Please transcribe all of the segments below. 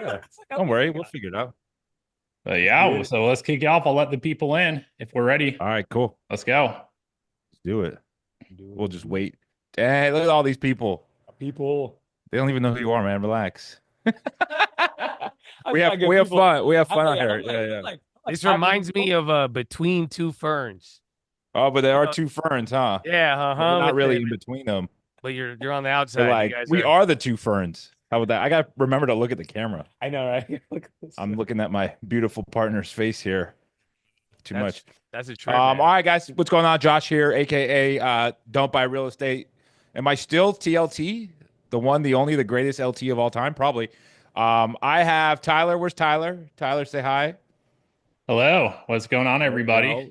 Yeah. Don't worry, we'll figure it out. Let's get Yeah, it. so let's kick it off. I'll let the people in if we're ready. All right, cool. Let's go. Let's do it. Do it, We'll just do it. wait. Dang, look at all these people. People. They don't even know who you are, man. Relax. I We just have want to get we have people. fun. We have fun out Yeah, here. Yeah, yeah. I'm like This hyping reminds me people. of Between Two Ferns. Oh, but there You are know, two ferns, huh? yeah, But we're not with really the in between them. but you're on the We're outside. You like, guys we are. are the two ferns. How about that? I got to remember to look at the camera. I know, right? Look at this. I'm looking at my beautiful partner's face here. Too That's much. that's a trip, All man. right, guys, what's going on? Josh here, aka Don't Buy Real Estate. Am I still TLT? The one, the only, the greatest LT of all time? Probably. I have Tyler. Where's Tyler? Tyler, say hi. Hello. What's going on, There we everybody? go.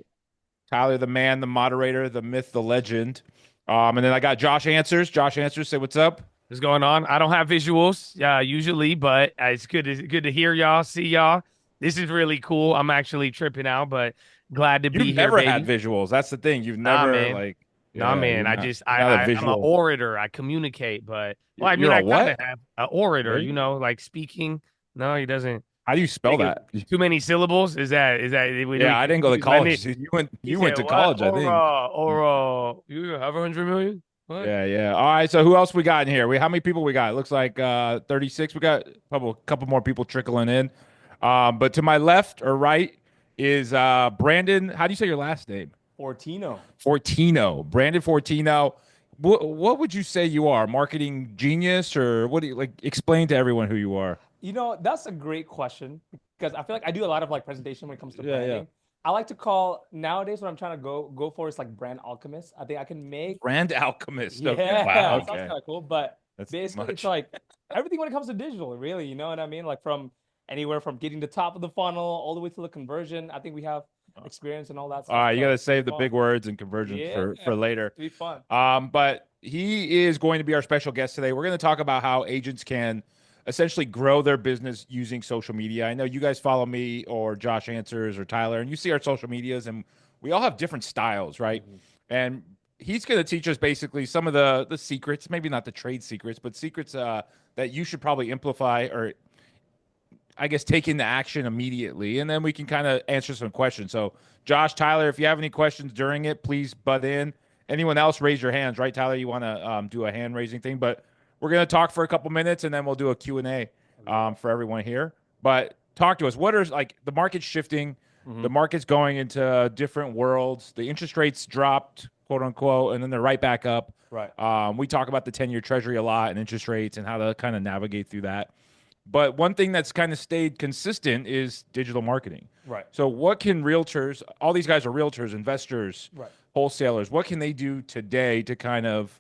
Tyler, the man, the moderator, the myth, the legend. And then I got Josh Answers. Josh Answers, say what's up. What's going on? I don't have visuals, usually, but it's good to hear y'all, see y'all. This is really cool. I'm actually tripping out, but glad to You've be here, never had baby. visuals. That's the thing. You've Nah, never man. like, Nah, yeah, man. you're not a I'm an visual. orator. I communicate, but well, I mean, You're a I kind of what? have an orator. Really? Like speaking. No, he doesn't How do you spell think of that? too many syllables. Is that we Yeah, I didn't go to confused? I college, need. dude. He You went said, to "What? college, I think. You have 100 million? What? Yeah, yeah. All right. So who else we got in here? How many people we got? It looks like 36. We got a couple more people trickling in. But to my left or right is Brandon. How do you say your last name? Fortino. Fortino. Brandon Fortino. What would you say you are? Marketing genius, or what do you like? Explain to everyone who you are. That's a great question because I feel like I do a lot of like presentation when it comes to Yeah, yeah. branding. I like to call nowadays what I'm trying to go for is like brand alchemist. I think I can make Brand alchemist. Okay. yeah, Wow. it sounds Okay. kind of cool, but That's too basically it's much. like everything when it comes to digital, really, you know what I mean? Like from anywhere from getting the top of the funnel all the way to the conversion. I think we have experience and all that All stuff. right, you got So to it's pretty save the fun. big words and conversions Yeah, for later. to be fun. But he is going to be our special guest today. We're going to talk about how agents can essentially grow their business using social media. I know you guys follow me or Josh Answers or Tyler, and you see our social medias, and we all have different styles, right? Mhm. And he's going to teach us basically some of the secrets, maybe not the trade secrets, but secrets that you should probably amplify or I guess take into action immediately, and then we can kind of answer some questions. So, Josh, Tyler, if you have any questions during it, please butt in. Anyone else, raise your hands. Right, Tyler, you want to do a hand raising thing, but we're gonna talk for a couple minutes, and then we'll do a Q and A Yeah. for everyone here. But talk to us. What are like the market's shifting? Hmm. The market's going into different worlds. The interest rates dropped, quote unquote, and then they're right back up. Right. We talk about the 10-year treasury a lot and interest rates and how to kind of navigate through that. But one thing that's kind of stayed consistent is digital marketing. Right. So, what can realtors, all these guys are realtors, investors, Right. wholesalers, what can they do today to kind of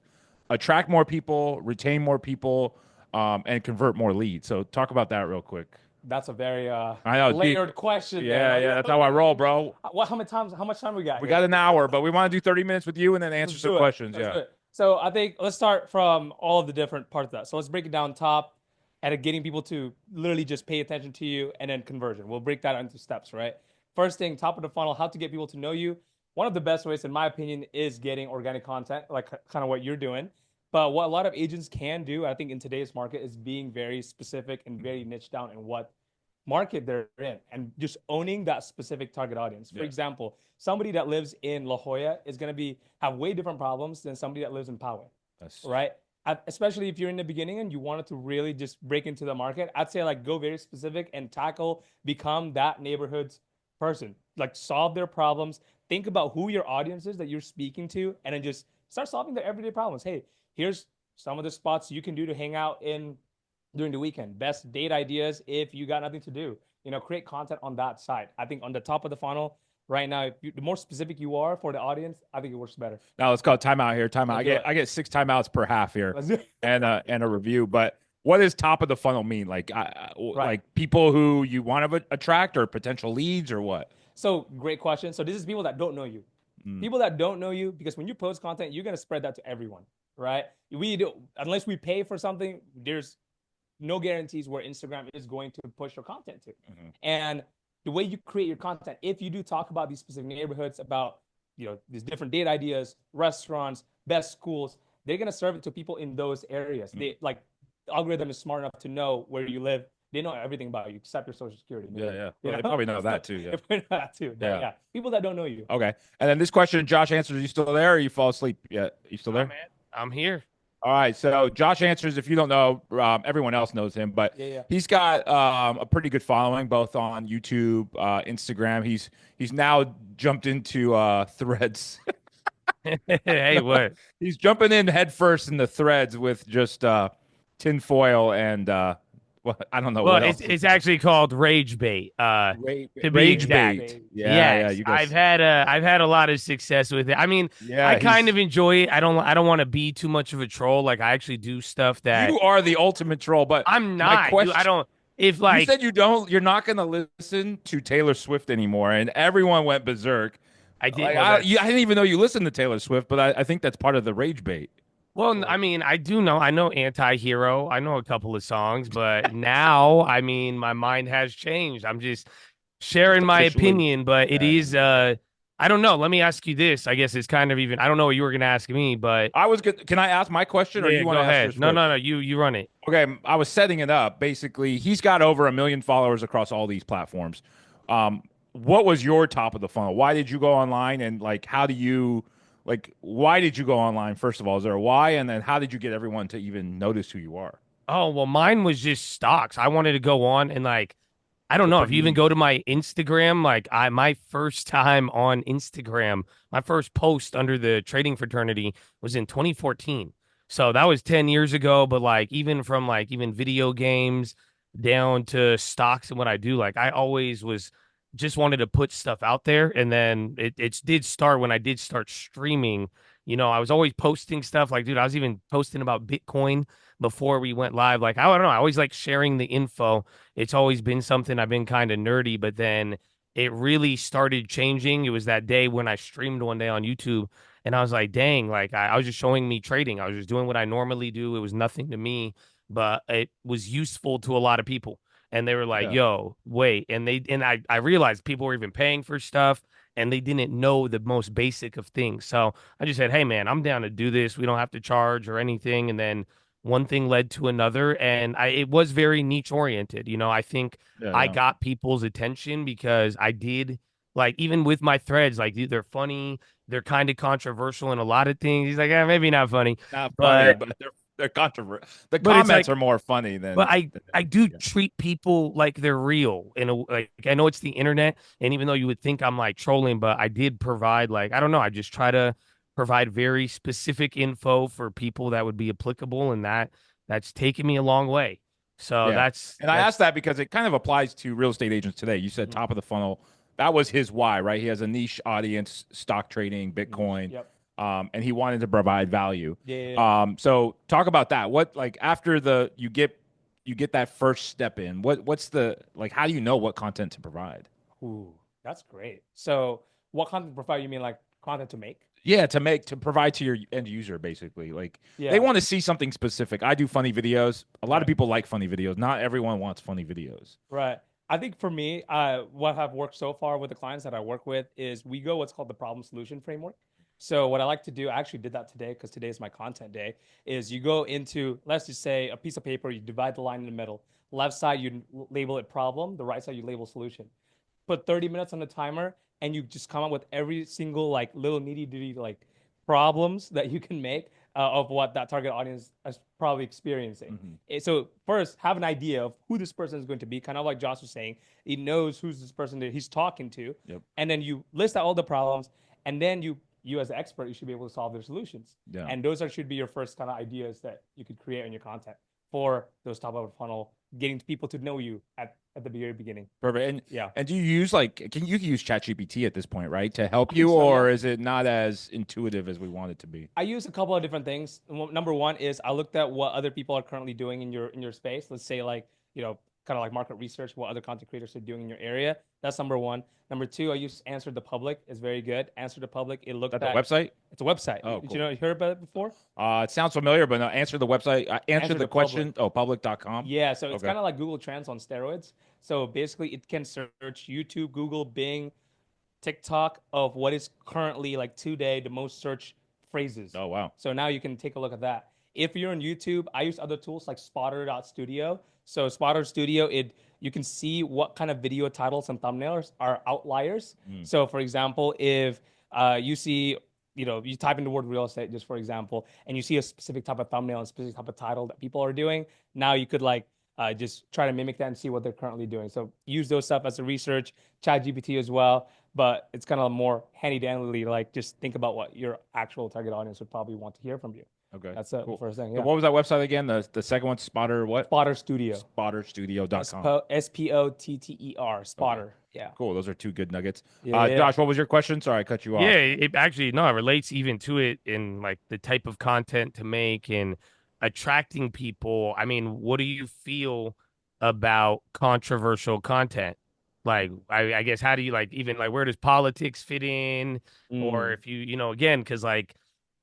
attract more people, retain more people, and convert more leads? So, talk about that real quick. That's a very I know, deep. layered question there. Yeah, yeah, that's how I roll, bro. What, how much time we got We here? got an hour, but we want to do 30 minutes with you and then answer Let's some do it. questions. Let's Yeah. do it. So I think let's start from all of the different parts of that. So let's break it down top and getting people to literally just pay attention to you and then conversion. We'll break that into steps, right? First thing, top of the funnel, how to get people to know you. One of the best ways, in my opinion, is getting organic content, like kind of what you're doing. But what a lot of agents can do, I think, in today's market is being very specific and very niche down in what market they're in and just owning that specific target audience. For Yeah. example, somebody that lives in La Jolla is going to be have way different problems than somebody that lives in Poway, That's right? Especially if you're in the beginning and you wanted to really just break into the market, I'd say like go very specific and tackle, become that neighborhood's person, like solve their problems. Think about who your audience is that you're speaking to, and then just start solving their everyday problems. Hey, here's some of the spots you can do to hang out in during the weekend. Best date ideas if you got nothing to do. Create content on that side. I think on the top of the funnel right now, the more specific you are for the audience, I think it works better. now let's call timeout here. Timeout. Let's do it. I get 6 timeouts per half here, Let's do it. and a review. But what does top of the funnel mean? Like Right. like people who you want to attract or potential leads or what? So great question. So this is people that don't know you. Mm. People that don't know you, because when you post content, you're gonna spread that to everyone, right? We do unless we pay for something. There's no guarantees where Instagram is going to push your content to. Mhm. And the way you create your content, if you do talk about these specific neighborhoods, about these different date ideas, restaurants, best schools, they're gonna serve it to people in those areas. They like the algorithm is smart enough to know where you live, they know everything about you except your social security. Yeah, Maybe, yeah. you Well, they know? probably know that too. Yeah. They probably know that too. But Yeah. yeah, people that don't know you. Okay. And then this question, Josh answers. Are you still there, or you fall asleep? Yeah, you still Oh, there? man, I'm here. All right. So Josh answers. If you don't know, everyone else knows him, but Yeah, yeah. he's got a pretty good following both on YouTube, Instagram. He's now jumped into Threads. Hey, what? He's jumping in headfirst in the Threads with just tinfoil and well, I don't know Well, what it's else. it's actually called rage bait. To be Rage exact. bait. Yeah, yeah. Yes, You guys. I've had a lot of success with it. I mean, I Yeah, kind he's. of enjoy it. I don't want to be too much of a troll. Like I actually do stuff that You are the ultimate troll, but I'm my not. Dude, I question. don't. If You like said you're not going to listen to Taylor Swift anymore, and everyone went berserk. I did, Like well, I didn't even know you listened to Taylor Swift, but I think that's part of the rage bait. I mean, I do know. I know Anti-Hero. I know a couple of songs, but now, I mean, my mind has changed. I'm just Just sharing my officially. opinion, but it Yeah. is I don't know. Let me ask you this. I guess it's kind of even I don't know what you were gonna ask me, but I was good. Can I ask my question, or yeah, you want go to ask ahead. yours No, first? no, no. You run it. Okay, I was setting it up. Basically, he's got over 1 million followers across all these platforms. What was your top of the funnel? Why did you go online, and like, how do you, like, why did you go online? First of all, is there a why, and then how did you get everyone to even notice who you are? Oh, well, mine was just stocks. I wanted to go on and like I don't So know if pretty you even go niche. to my Instagram, like my first time on Instagram, my first post under the trading fraternity was in 2014. So that was 10 years ago, but like even from like even video games down to stocks and what I do, like I always was just wanted to put stuff out there. And then it did start when I did start streaming. You know, I was always posting stuff like, dude, I was even posting about Bitcoin before we went live. Like, I don't know, I always like sharing the info. It's always been something I've been kind of nerdy, but then it really started changing. It was that day when I streamed one day on YouTube and I was like, dang, like I was just showing me trading. I was just doing what I normally do. It was nothing to me, but it was useful to a lot of people. And they were like, Yeah, yo, wait. And I realized people were even paying for stuff and they didn't know the most basic of things. So I just said, hey, man, I'm down to do this. We don't have to charge or anything. And then one thing led to another and it was very niche oriented. You know, I think yeah, I yeah. got people's attention because I did like even with my threads, like they're funny, they're kind of controversial in a lot of things. He's like, maybe not funny, Not funny, but but they're controversial. The it's comments like are more funny but than I do yeah. treat people like they're real in a like I know it's the internet, and even though you would think I'm like trolling, but I did provide like I don't know, I just try to provide very specific info for people that would be applicable, and that's taken me a long way. So Yeah. And I that's asked that because it kind of applies to real estate agents today. You said Mhm. top of the funnel. That was his why, right? He has a niche audience, stock trading, Niche. Bitcoin, Yep. and he wanted to provide value. Yeah, yeah, yeah. So talk about that. What like after the you get that first step in, what's the like how do you know what content to provide? Ooh, that's great. So, what content profile you mean, like content to make? Yeah, to provide to your end user basically. Like they Yeah. want to see something specific. I do funny videos. A lot of Right. people like funny videos. Not everyone wants funny videos. Right. I think for me, what have worked so far with the clients that I work with is we go what's called the problem solution framework. So what I like to do, I actually did that today because today is my content day, is you go into, let's just say a piece of paper, you divide the line in the middle. Left side, you label it problem. The right side, you label solution. Put 30 minutes on the timer and you just come up with every single like little nitty-gritty like problems that you can make of what that target audience is probably experiencing. So first, have an idea of who this person is going to be, kind of like Josh was saying. He knows who's this person that he's talking to, Yep. and then you list out all the problems, and then you as the expert, you should be able to solve their solutions. Yeah. And those should be your first kind of ideas that you could create in your content for those top of the funnel, getting people to know you at the very beginning. Perfect. And Yeah. and do you use like can you use ChatGPT at this point, right? To help I you, think so, or yeah. is it not as intuitive as we want it to be? I use a couple of different things. Number one is I looked at what other people are currently doing in your space. Let's say like, kind of like market research, what other content creators are doing in your area. That's number one. Number two, I use Answer the Public. It's very good. Answer the Public. It looked Is that at the website? It's a website. Oh, Did cool. you know you heard about it before? It sounds familiar, but no, answer the website. Answer Answer the the Public. question. Oh, public.com. Yeah, so it's Okay. kind of like Google Trends on steroids. So basically, it can search YouTube, Google, Bing, TikTok of what is currently like today the most searched phrases. Oh, wow. So now you can take a look at that. If you're on YouTube, I use other tools like Spotter.studio. So Spotter Studio, you can see what kind of video titles and thumbnails are outliers. So for example, if you see, you type in the word real estate, just for example, and you see a specific type of thumbnail and specific type of title that people are doing, now you could like just try to mimic that and see what they're currently doing. So use those stuff as a research, chat GPT as well. But it's kind of more handy dandy, like just think about what your actual target audience would probably want to hear from you. Okay. That's the Cool. first thing. So Yeah. what was that website again? The second one, Spotter what? Spotter Studio. Spotterstudio.com. Spotter. Spotter. Yeah. Cool. Those are two good nuggets. Yeah, yeah. Josh, what was your question? Sorry, I cut you off. Yeah, it actually no, it relates even to it in like the type of content to make and attracting people. I mean, what do you feel about controversial content? Like, I guess how do you like even like where does politics fit in? Or if again, because like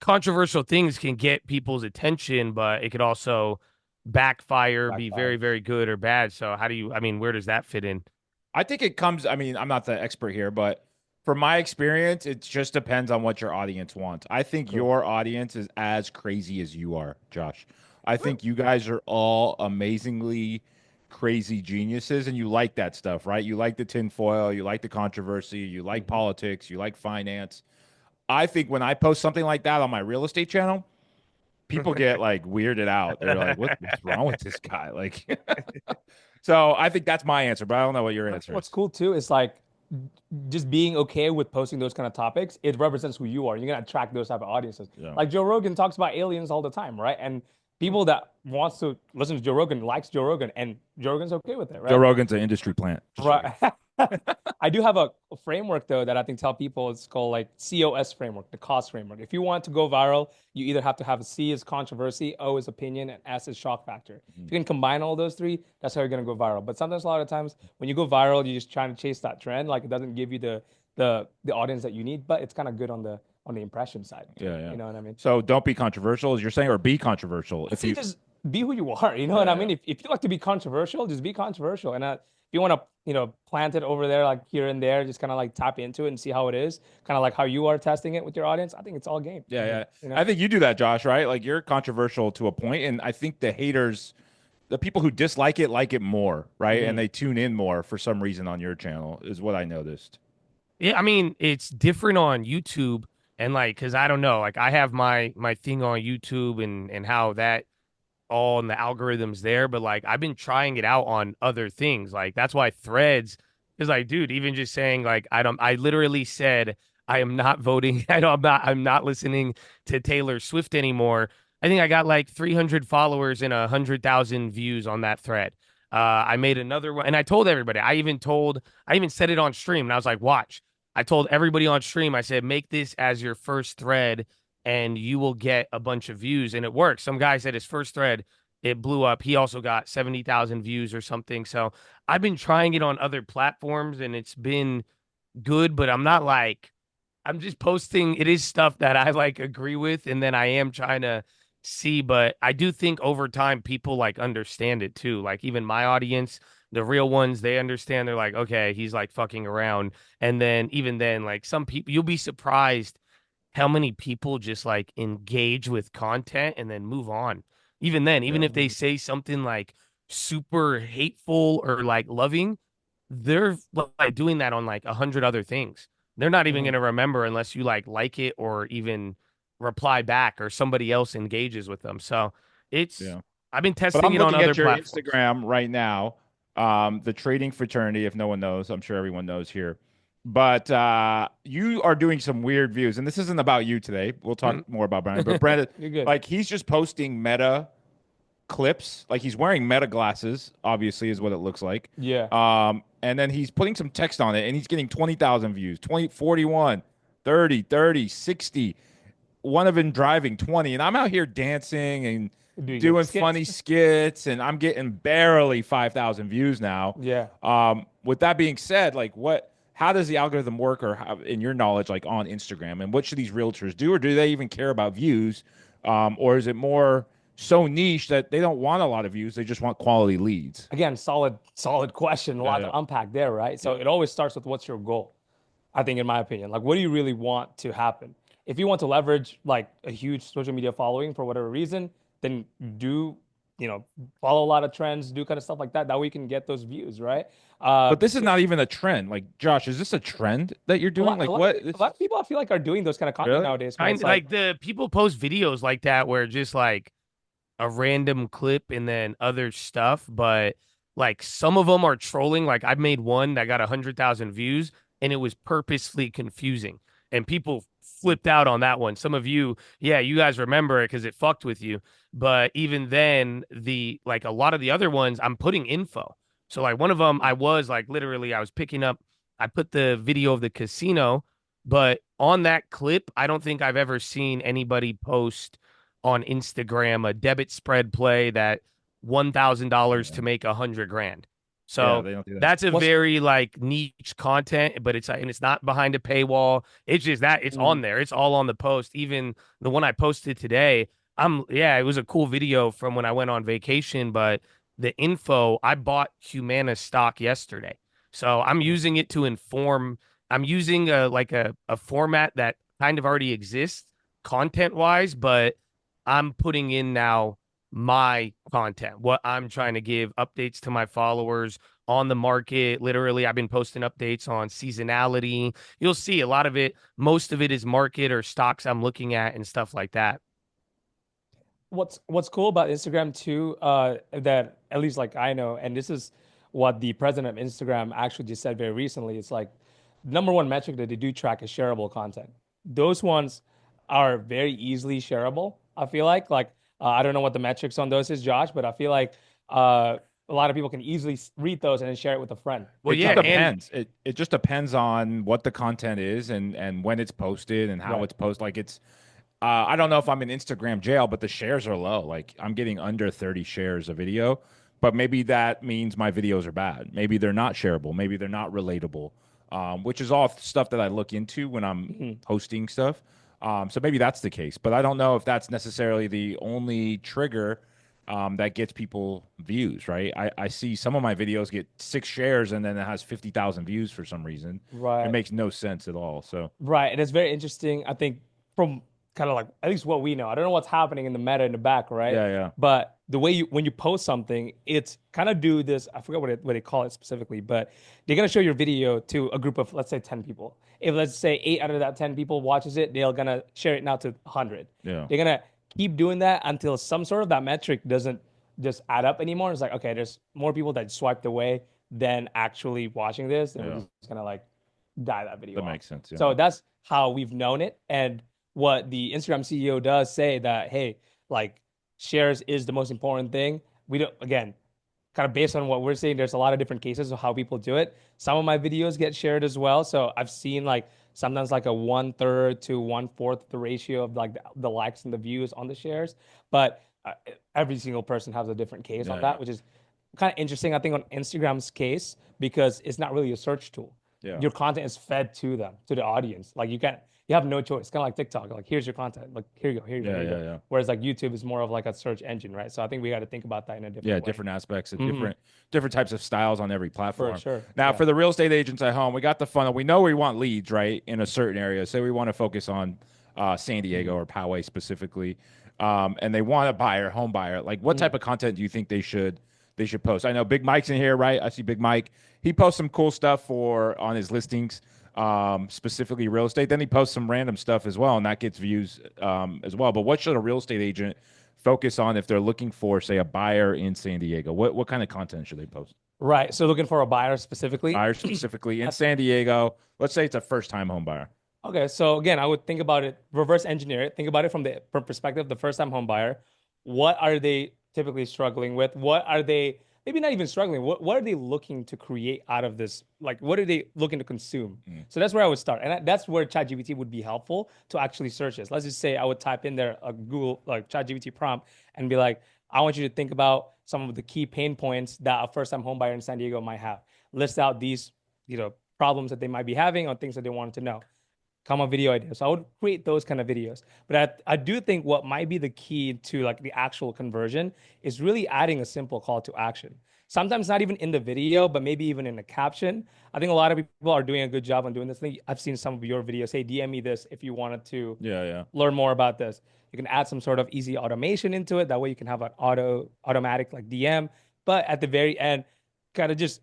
controversial things can get people's attention, but it could also backfire, be very, very good or bad. So how do you, I mean, where does that fit in? I think it comes, I mean, I'm not the expert here, but from my experience, it just depends on what your audience wants. I think your audience is as crazy as you are, Josh. I think you guys are all amazingly crazy geniuses and you like that stuff, right? You like the tinfoil, you like the controversy, you like politics, you like finance. I think when I post something like that on my real estate channel, people get like weirded out. They're like, what's wrong with this guy? Like, so I think that's my answer, but I don't know what your answer What's is. cool too is like just being okay with posting those kind of topics. It represents who you are. You're gonna attract those type of audiences. Yeah. Like Joe Rogan talks about aliens all the time, right? And people that wants to listen to Joe Rogan likes Joe Rogan, and Joe Rogan's okay with it, right? Joe Rogan's an industry plant. Right. I do have a framework though that I think tell people it's called like COS framework, the cost framework. If you want to go viral, you either have to have a C as controversy, O as opinion, and S as shock factor. If you can combine all those three, that's how you're gonna go viral. But sometimes a lot of times when you go viral, you're just trying to chase that trend. Like it doesn't give you the audience that you need, but it's kind of good on the impression side. Yeah, yeah. You know what I mean? So don't be controversial, as you're saying, or be controversial. If See, you just be who you are. You know what I mean? If you like to be controversial, just be controversial. And if you want to, plant it over there, like here and there, just kind of like tap into it and see how it is. Kind of like how you are testing it with your audience. I think it's all game. yeah. You know? I think you do that, Josh, right? Like you're controversial to a point, and I think the haters, the people who dislike it, like it more, right? And they tune in more for some reason on your channel, is what I noticed. Yeah, I mean, it's different on YouTube and like because I don't know, like I have my thing on YouTube and how that all and the algorithms there, but like I've been trying it out on other things. Like that's why Threads is like, dude, even just saying like I literally said I am not voting. I'm not listening to Taylor Swift anymore. I think I got like 300 followers and 100,000 views on that thread. I made another one and I told everybody. I even said it on stream and I was like, watch. I told everybody on stream, I said, make this as your first thread and you will get a bunch of views. And it worked. Some guy said his first thread, it blew up. He also got 70,000 views or something. So I've been trying it on other platforms and it's been good, but I'm not like, I'm just posting. It is stuff that I like agree with. And then I am trying to see, but I do think over time people like understand it too. Like even my audience, the real ones, they understand. They're like, okay, he's like fucking around. And then even then, like some people, you'll be surprised how many people just like engage with content and then move on. Even then, even if they say something like super hateful or like loving, they're like doing that on like 100 other things. They're not even going to remember unless you like it or even reply back or somebody else engages with them. So it's, I've been But testing I'm it on looking other at your platforms. Instagram right now. The trading fraternity, if no one knows, I'm sure everyone knows here. But you are doing some weird views, and this isn't about you today. We'll talk more about Brandon. But Brandon, You're good. like he's just posting meta clips. Like he's wearing meta glasses, obviously, is what it looks like. Yeah. And then he's putting some text on it, and he's getting 20,000 views, 20, 41, 30, 30, 60. One of them driving 20, and I'm out here dancing and doing skits. funny skits, and I'm getting barely 5,000 views now. Yeah. With that being said, like how does the algorithm work, or how, in your knowledge, like on Instagram, and what should these realtors do, or do they even care about views, or is it more so niche that they don't want a lot of views, they just want quality leads? Again, solid question. A lot to unpack there, right? So it always starts with what's your goal. I think, in my opinion, like what do you really want to happen? If you want to leverage like a huge social media following for whatever reason, then do, follow a lot of trends, do kind of stuff like that. That way you can get those views, right? But this is not even a trend. Like, Josh, is this a trend that you're A doing? lot, Like, a lot, what? a lot of people I feel like are doing those kind of content Really? nowadays. Where Kind it's like the people post videos like that where just like a random clip and then other stuff, but like some of them are trolling. Like I made one that got 100,000 views and it was purposely confusing, and people flipped out on that one. Some of you, yeah, you guys remember it because it fucked with you. But even then, the like a lot of the other ones, I'm putting info. So like one of them, I was like literally, I was picking up. I put the video of the casino, but on that clip, I don't think I've ever seen anybody post on Instagram a debit spread play that $1,000 to make 100 grand. Yeah, So they don't do that. that's a What's- very like niche content, but it's not behind a paywall. It's just that it's on there. It's all on the post. Even the one I posted today, it was a cool video from when I went on vacation, but the info, I bought Humana stock yesterday. So I'm using it to inform. I'm using a format that kind of already exists content wise, but I'm putting in now my content, what I'm trying to give updates to my followers on the market. Literally, I've been posting updates on seasonality. You'll see a lot of it, most of it is market or stocks I'm looking at and stuff like that. what's cool about Instagram too, that at least like I know, and this is what the president of Instagram actually just said very recently. It's like number one metric that they do track is shareable content. Those ones are very easily shareable. I feel like I don't know what the metrics on those is, Josh, but I feel like a lot of people can easily read those and then share it with a friend. Well, It yeah, just and depends. It just depends on what the content is and when it's posted and how Right. it's posted. Like it's I don't know if I'm in Instagram jail, but the shares are low. Like I'm getting under 30 shares a video, but maybe that means my videos are bad. Maybe they're not shareable. Maybe they're not relatable, which is all stuff that I look into when I'm Mhm. posting stuff. So maybe that's the case, but I don't know if that's necessarily the only trigger that gets people views, right? I see some of my videos get 6 shares and then it has 50,000 views for some reason. It Right. makes no sense at all. So Right. And it's very interesting, I think, from kind of like at least what we know. I don't know what's happening in the meta in the back, right? yeah, yeah. But the way when you post something, it's kind of do this, I forget what they call it specifically, but they're gonna show your video to a group of let's say 10 people. If let's say 8 out of that 10 people watches it, they're gonna share it now to 100. Yeah. They're gonna keep doing that until some sort of that metric doesn't just add up anymore. It's like, okay, there's more people that swiped away than actually watching this, and we're Yeah. just gonna like die that video That off. makes sense. Yeah. So that's how we've known it. And what the Instagram CEO does say that, hey, like shares is the most important thing. We don't, again, kind of based on what we're saying, there's a lot of different cases of how people do it. Some of my videos get shared as well. So I've seen like sometimes like a 1/3 to 1/4 the ratio of like the likes and the views on the shares. But every single person has a different case on Yeah, that, yeah. which is kind of interesting, I think, on Instagram's case, because it's not really a search tool. Yeah. Your content is fed to them, to the audience. Like you have no choice. Kind of like TikTok. Like here's your content. Like here you go, here you go, Yeah, here you yeah, go. yeah. Whereas like YouTube is more of like a search engine, right? So I think we got to think about that in a different Yeah, way. different aspects of Mhm. different types of styles on every platform. sure, Now, yeah. for the real estate agents at home, we got the funnel. We know we want leads, right, in a certain area. Say we want to focus on San Diego or Poway specifically, and they want a buyer, home buyer. Like, what type of content do you think they should post? I know Big Mike's in here, right? I see Big Mike. He posts some cool stuff on his listings, specifically real estate. Then he posts some random stuff as well, and that gets views as well. But what should a real estate agent focus on if they're looking for, say, a buyer in San Diego? What kind of content should they post? Right. So looking for a buyer specifically. Buyer specifically in San Diego. Let's say it's a first-time home buyer. Okay, so again, I would think about it, reverse engineer it. Think about it from the perspective of the first-time home buyer. What are they typically struggling with? What are they maybe not even struggling? What are they looking to create out of this? Like, what are they looking to consume? So that's where I would start, and that's where ChatGPT would be helpful to actually search this. Let's just say I would type in there a Google like ChatGPT prompt and be like, I want you to think about some of the key pain points that a first-time home buyer in San Diego might have. List out these, problems that they might be having or things that they wanted to know. Come a video idea. So I would create those kind of videos. But I do think what might be the key to like the actual conversion is really adding a simple call to action. Sometimes not even in the video, but maybe even in the caption. I think a lot of people are doing a good job on doing this. I think I've seen some of your videos. Hey, DM me this if you wanted to Yeah, yeah. learn more about this. You can add some sort of easy automation into it. That way you can have an automatic like DM. But at the very end, kind of just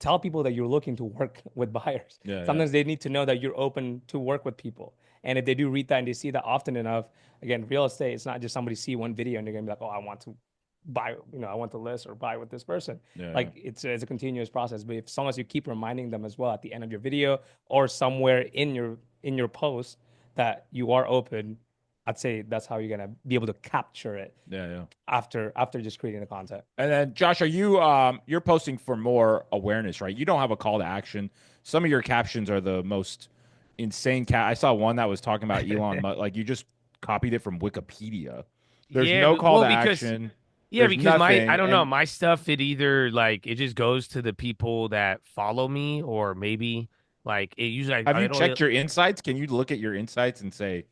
tell people that you're looking to work with buyers. Yeah, Sometimes they need to know that you're open to work with people. And if they do read that and they see that often enough, again, real estate, it's not just somebody see one video and they're gonna be like, oh, I want to buy, I want to list or buy with this person. yeah. Like it's a continuous process. But if as long as you keep reminding them as well at the end of your video or somewhere in your post that you are open, I'd say that's how you're gonna be able to capture it Yeah. after just creating the content. And then Josh, are you you're posting for more awareness, right? You don't have a call to action. Some of your captions are the most insane I saw one that was talking about Elon Musk. Like you just copied it from Wikipedia. There's Yeah, no call well, to because action. yeah, There's because nothing, I don't know, and my stuff it either like it just goes to the people that follow me, or maybe like it usually have I you don't checked your insights? Can you look at your insights and say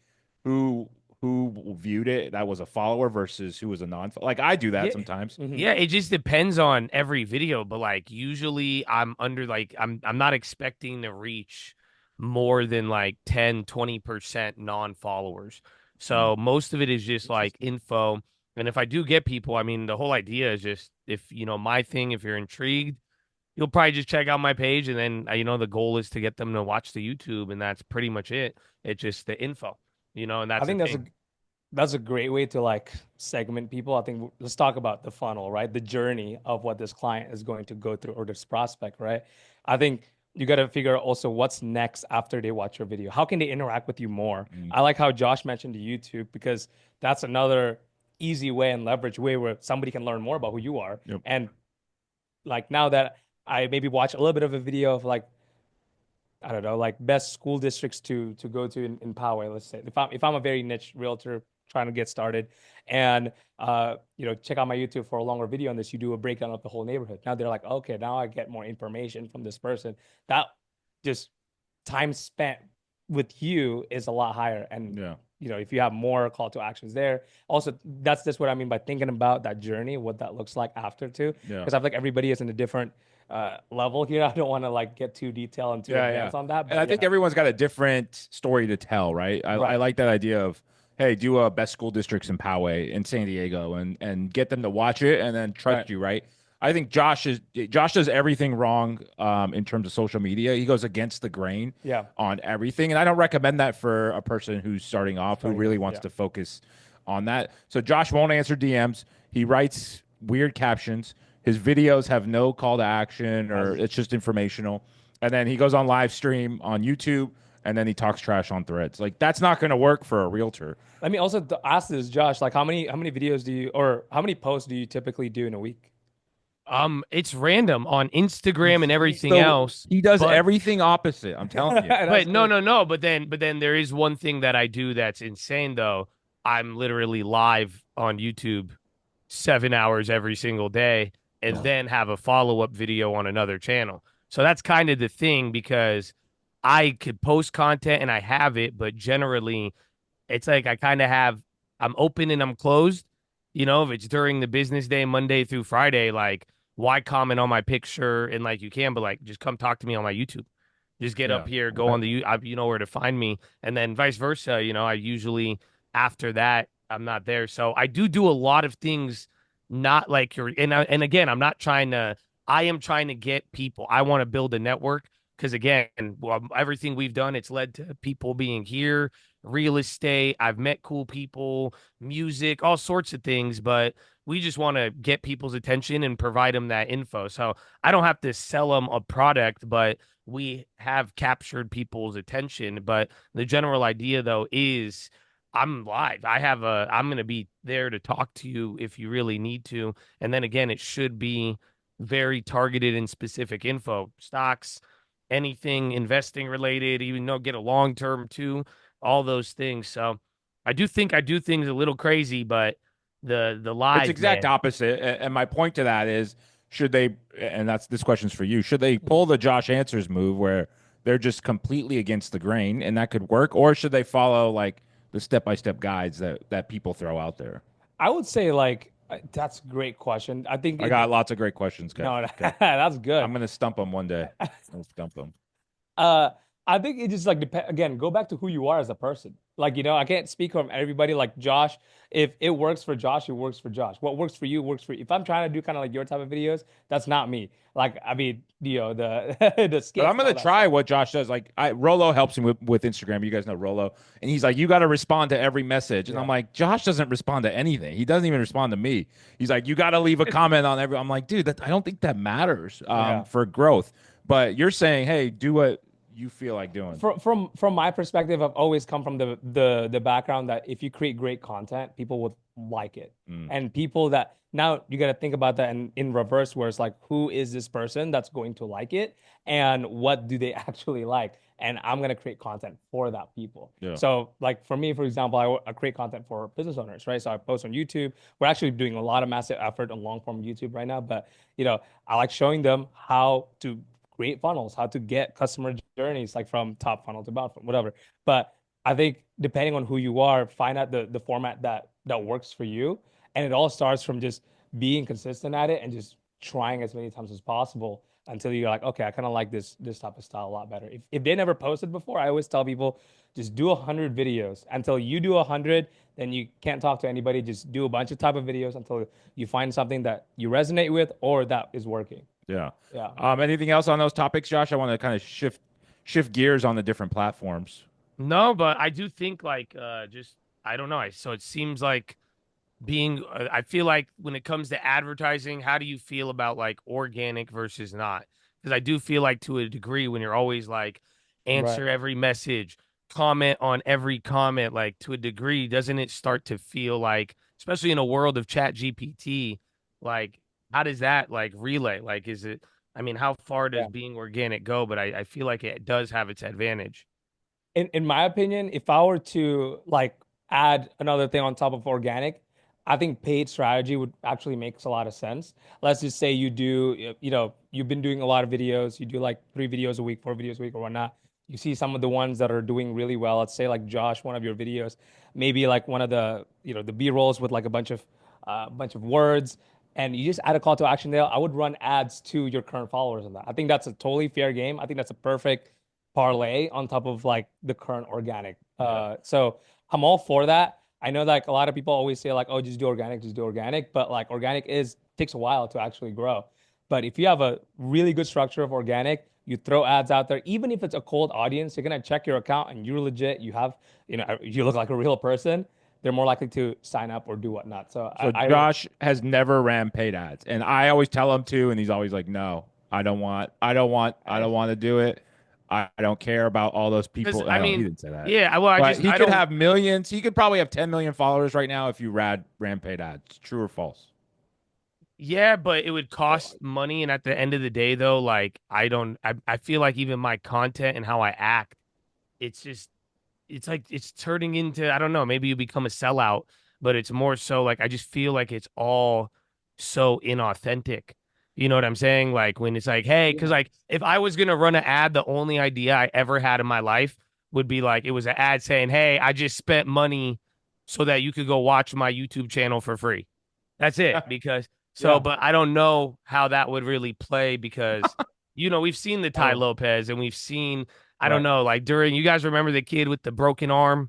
who viewed it that was a follower versus who was a non? Like I do that Yeah. sometimes. Mhm. Yeah, it just depends on every video, but like usually I'm under like I'm not expecting to reach more than like 10-20% non-followers. So most of it is just like info. And if I do get people, I mean the whole idea is just if my thing, if you're intrigued, you'll probably just check out my page, and then the goal is to get them to watch the YouTube, and that's pretty much it. It's just the info, and I that's the think thing. that's a great way to like segment people. I think let's talk about the funnel, right? The journey of what this client is going to go through or this prospect, right? I think you got to figure out also what's next after they watch your video. How can they interact with you more? I like how Josh mentioned the YouTube because that's another easy way and leverage way where somebody can learn more about who you are. Yep. And like now that I maybe watch a little bit of a video of like I don't know, like best school districts to go to in Poway, let's say. If I'm a very niche realtor trying to get started and check out my YouTube for a longer video on this, you do a breakdown of the whole neighborhood. Now they're like, okay, now I get more information from this person. That just time spent with you is a lot higher. And Yeah. if you have more call to actions there. Also, that's just what I mean by thinking about that journey, what that looks like after too. Yeah. Because I feel like everybody is in a different level here. I don't want to like get too detailed and too advanced on that. But And I think everyone's got a different story to tell, right? I Right. like that idea of, hey, do a best school districts in Poway in San Diego and get them to watch it and then trust Right. you, right? I think Josh does everything wrong in terms of social media. He goes against the grain Yeah. on everything. And I don't recommend that for a person who's starting off who really wants yeah. to focus on that. So Josh won't answer DMs. He writes weird captions. His videos have no call to action or it's just informational. And then he goes on live stream on YouTube and then he talks trash on Threads. Like that's not going to work for a realtor. Let me also ask this, Josh. Like, how many videos do you or how many posts do you typically do in a week? It's random on Instagram and everything So else. He does but- everything opposite. I'm telling you. But no. But then there is one thing that I do that's insane though. I'm literally live on YouTube 7 hours every single day, and then have a follow-up video on another channel. So that's kind of the thing, because I could post content and I have it, but generally it's like I'm open and I'm closed. If it's during the business day, Monday through Friday, like why comment on my picture and like you can, but like just come talk to me on my YouTube. Just get up here, go on the you know where to find me, and then vice versa. I usually after that I'm not there. So I do a lot of things, not like and again I'm not trying to. I am trying to get people. I want to build a network because again, everything we've done, it's led to people being here, real estate. I've met cool people, music, all sorts of things, but we just want to get people's attention and provide them that info. So I don't have to sell them a product, but we have captured people's attention. But the general idea though is I'm live. I'm going to be there to talk to you if you really need to. And then again, it should be very targeted and specific info, stocks, anything investing related, even though get a long term too, all those things. So I do think I do things a little crazy, but the live It's exact man, opposite. And my point to that is, should they? And this question's for you. Should they pull the Josh Answers move where they're just completely against the grain, and that could work, or should they follow like the step-by-step guides that people throw out there? I would say like that's a great question. I think I got lots of great questions, guys. no, Okay. that's good. I'm gonna stump them one day. I'll stump them. I I think it just like depend again, go back to who you are as a person. Like, I can't speak from everybody like Josh. If it works for Josh, it works for Josh. What works for you works for you. If I'm trying to do kind of like your type of videos, that's not me. Like, I mean, the the But skits I'm and gonna all that try stuff. what Josh does. Like Rolo helps him with Instagram. You guys know Rolo, and he's like, you got to respond to every message. And I'm Yeah. like, Josh doesn't respond to anything. He doesn't even respond to me. He's like, you got to leave a comment on every. I'm like, dude, I don't think that matters Yeah. for growth. But you're saying, hey, do what you feel like doing. From my perspective, I've always come from the background that if you create great content, people would like it. Mm. And people that now you got to think about that in reverse, where it's like, who is this person that's going to like it, and what do they actually like? And I'm gonna create content for that people. Yeah. So, like for me, for example, I create content for business owners, right? So I post on YouTube. We're actually doing a lot of massive effort on long form YouTube right now, but I like showing them how to create funnels, how to get customer journeys, like from top funnel to bottom, whatever. But I think depending on who you are, find out the format that works for you. And it all starts from just being consistent at it and just trying as many times as possible until you're like, okay, I kind of like this type of style a lot better. If they never posted before, I always tell people just do 100 videos until you do 100. Then you can't talk to anybody. Just do a bunch of type of videos until you find something that you resonate with or that is working. Yeah. Yeah. Anything else on those topics, Josh? I want to kind of shift gears on the different platforms. No, but I do think like just I don't know. So it seems like being I feel like when it comes to advertising, how do you feel about like organic versus not? Because I do feel like to a degree when you're always like Right. answer every message, comment on every comment, like to a degree, doesn't it start to feel like, especially in a world of chat GPT, like how does that like relay? Like is it I mean, how far does Yeah. being organic go? But I feel like it does have its advantage. In my opinion, if I were to like add another thing on top of organic, I think paid strategy would actually makes a lot of sense. Let's just say you do, you've been doing a lot of videos, you do like 3 videos a week, 4 videos a week, or whatnot. You see some of the ones that are doing really well. Let's say like Josh, one of your videos, maybe like one of the, the B rolls with like a bunch of words, and you just add a call to action there. I would run ads to your current followers on that. I think that's a totally fair game. I think that's a perfect parlay on top of like the current organic. So I'm all for that. I know like a lot of people always say like, oh, just do organic, just do organic, but like organic is takes a while to actually grow. But if you have a really good structure of organic, you throw ads out there, even if it's a cold audience, you're gonna check your account and you're legit. You have, you look like a real person. They're more likely to sign up or do whatnot. So So Josh has never ran paid ads, and I always tell him to, and he's always like, "No, I don't want to do it. I don't care about all those Because people." I He mean, didn't say that, yeah, well, but he I could don't. have millions. He could probably have 10 million followers right now if you ran paid ads. True or false? Yeah, but it would cost money, and at the end of the day, though, like I don't. I feel like even my content and how I act, it's just it's like it's turning into I don't know, maybe you become a sellout, but it's more so like I just feel like it's all so inauthentic. You know what I'm saying? Like when it's like, hey, because Yeah. like if I was gonna run an ad, the only idea I ever had in my life would be like it was an ad saying, hey, I just spent money so that you could go watch my YouTube channel for free. That's it. Because so, Yeah. but I don't know how that would really play because we've seen the Ty Oh, Lopez and we've seen I don't Right. know, like during you guys remember the kid with the broken arm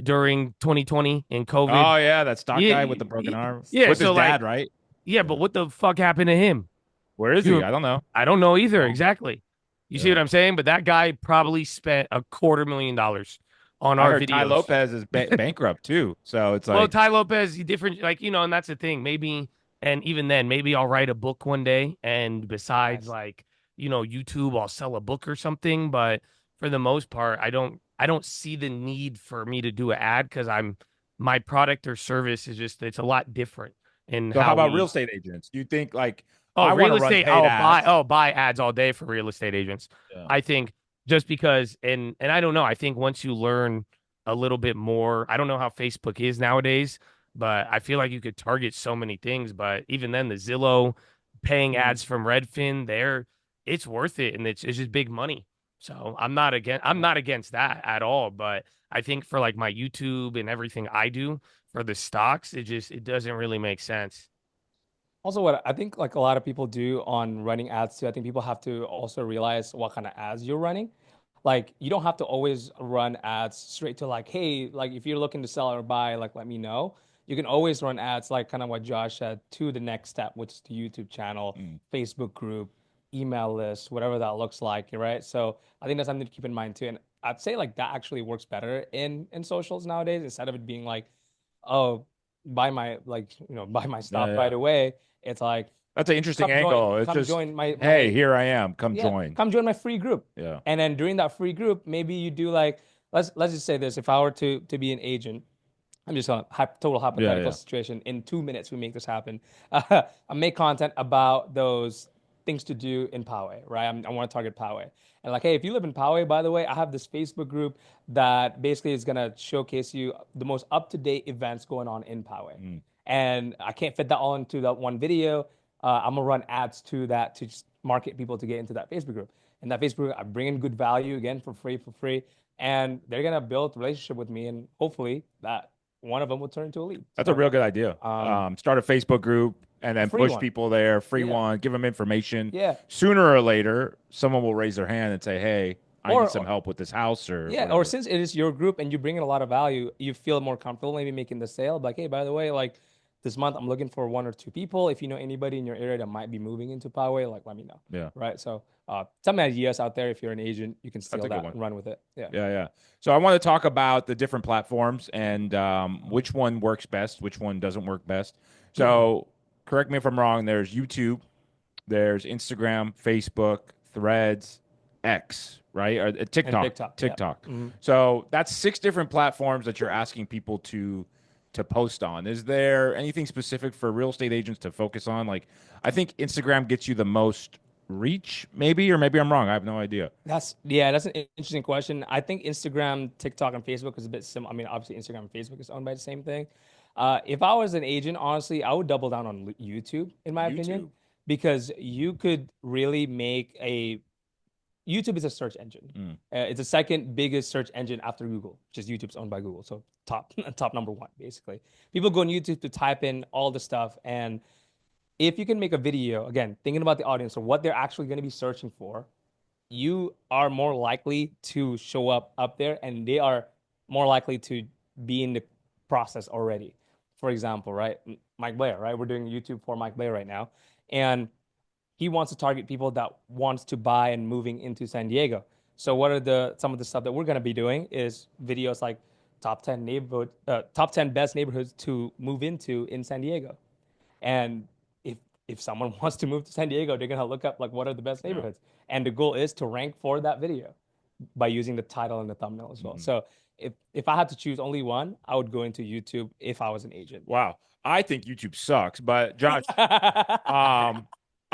during 2020 and COVID? Oh yeah, that stock Yeah, guy with the broken arm yeah. with his So like, dad, right? yeah, but Yeah. what the fuck happened to him? Where is he? You, I don't know. I don't know either. Oh, Exactly. You see what yeah. I'm saying? But that guy probably spent $250,000 on I our heard Ty videos. Lopez is bankrupt too, so it's Well, like, Ty Lopez, he different, like and that's the thing. Maybe, and even then, maybe I'll write a book one day, and besides, nice. like YouTube, I'll sell a book or something. But for the most part, I don't see the need for me to do an ad because my product or service is just it's a lot different in so how how about real we. estate agents? Do you think like Oh, I want real to run estate. paid ads? Buy ads all day for real estate agents. Yeah. I think just because and I don't know. I think once you learn a little bit more, I don't know how Facebook is nowadays, but I feel like you could target so many things. But even then, the Zillow paying Mhm. ads from Redfin, it's worth it, and it's just big money. So I'm not against that at all. But I think for like my YouTube and everything I do for the stocks, it doesn't really make sense. Also, what I think like a lot of people do on running ads too, I think people have to also realize what kind of ads you're running. like you don't have to always run ads straight to like, hey, like if you're looking to sell or buy, like let me know. You can always run ads like kind of what Josh said to the next step, which is the YouTube channel, Facebook group, email list, whatever that looks like, right? So I think that's something to keep in mind too. And I'd say like that actually works better in socials nowadays instead of it being like, oh, buy my like buy my stuff Yeah, right yeah. away. It's like That's an interesting angle. It's come just, join my hey, here I am. Come yeah, join. come join my free group. Yeah. And then during that free group, maybe you do like let's just say this: if I were to be an agent, I'm just on total Yeah, hypothetical yeah. situation. In 2 minutes, we make this happen. I make content about those things to do in Poway, right? I want to target Poway. And like, hey, if you live in Poway, by the way, I have this Facebook group that basically is going to showcase you the most up-to-date events going on in Poway. And I can't fit that all into that one video. I'm gonna run ads to that to just market people to get into that Facebook group. And that Facebook group, I bring in good value again for free, and they're gonna build a relationship with me, and hopefully that one of them will turn into a lead. That's a real good idea. Start a Facebook group and then free push one. people there, free Yeah. one, give them information. Yeah. Sooner or later, someone will raise their hand and say, hey, I Or- need some help with this house or Yeah, whatever. or since it is your group and you bring in a lot of value, you feel more comfortable maybe making the sale. Like, hey, by the way, like this month I'm looking for 1 or 2 people. If you know anybody in your area that might be moving into Poway, like let me know. Yeah. Right. So some ideas out there. If you're an agent, you can steal a good that one. and run with it. Yeah. Yeah, yeah. So I want to talk about the different platforms and which one works best, which one doesn't work best. So correct me if I'm wrong. There's YouTube, there's Instagram, Facebook, Threads, X, right? Or TikTok. And TikTok. Yeah. TikTok. So that's 6 different platforms that you're asking people to post on. Is there anything specific for real estate agents to focus on? Like, I think Instagram gets you the most reach, maybe, or maybe I'm wrong. I have no idea. That's an interesting question. I think Instagram, TikTok, and Facebook is a bit similar. I mean, obviously Instagram and Facebook is owned by the same thing. If I was an agent, honestly, I would double down on YouTube, in my opinion, because you could really make YouTube is a search engine. It's the second biggest search engine after Google, which is YouTube's owned by Google. So top number one, basically. People go on YouTube to type in all the stuff. And if you can make a video, again, thinking about the audience or what they're actually going to be searching for, you are more likely to show up there, and they are more likely to be in the process already. For example, right? Mike Blair, right? We're doing YouTube for Mike Blair right now. And he wants to target people that wants to buy and moving into San Diego. So what are some of the stuff that we're going to be doing is videos like top 10 best neighborhoods to move into in San Diego. And if someone wants to move to San Diego, they're going to look up like what are the best neighborhoods. And the goal is to rank for that video by using the title and the thumbnail as well. So if I had to choose only one, I would go into YouTube if I was an agent. Wow. I think YouTube sucks, but Josh,